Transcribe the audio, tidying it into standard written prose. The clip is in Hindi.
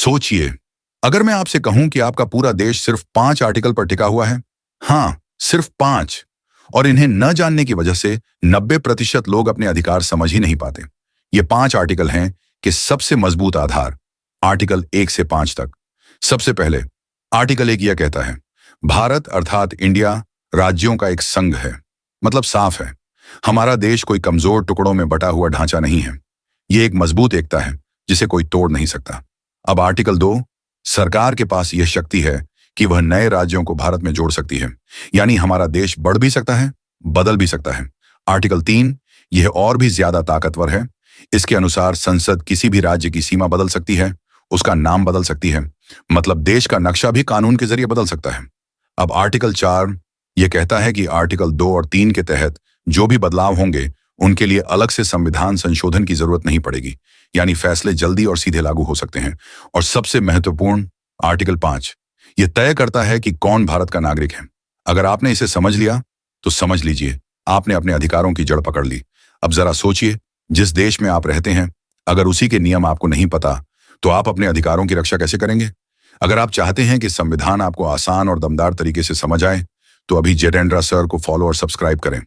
सोचिए, अगर मैं आपसे कहूं कि आपका पूरा देश सिर्फ 5 आर्टिकल पर टिका हुआ है। हाँ, सिर्फ 5। और इन्हें न जानने की वजह से 90% लोग अपने अधिकार समझ ही नहीं पाते। ये 5 आर्टिकल हैं कि सबसे मजबूत आधार, आर्टिकल 1 से 5 तक। सबसे पहले आर्टिकल 1 यह कहता है, भारत अर्थात इंडिया राज्यों का एक संघ है। मतलब साफ है, हमारा देश कोई कमजोर टुकड़ों में बटा हुआ ढांचा नहीं है। ये एक मजबूत एकता है जिसे कोई तोड़ नहीं सकता। अब आर्टिकल 2, सरकार के पास यह शक्ति है कि वह नए राज्यों को भारत में जोड़ सकती है। यानी हमारा देश बढ़ भी सकता है, बदल भी सकता है। आर्टिकल 3, यह और भी ज्यादा ताकतवर है। इसके अनुसार संसद किसी भी राज्य की सीमा बदल सकती है, उसका नाम बदल सकती है। मतलब देश का नक्शा भी कानून के जरिए बदल सकता है। अब आर्टिकल 4 यह कहता है कि आर्टिकल 2 और 3 के तहत जो भी बदलाव होंगे उनके लिए अलग से संविधान संशोधन की जरूरत नहीं पड़ेगी। यानी फैसले जल्दी और सीधे लागू हो सकते हैं। और सबसे महत्वपूर्ण आर्टिकल 5 यह तय करता है कि कौन भारत का नागरिक है। अगर आपने इसे समझ लिया तो समझ लीजिए आपने अपने अधिकारों की जड़ पकड़ ली। अब जरा सोचिए, जिस देश में आप रहते हैं, अगर उसी के नियम आपको नहीं पता तो आप अपने अधिकारों की रक्षा कैसे करेंगे? अगर आप चाहते हैं कि संविधान आपको आसान और दमदार तरीके से समझ आए तो अभी जेडेंद्रा सर को फॉलो और सब्सक्राइब करें।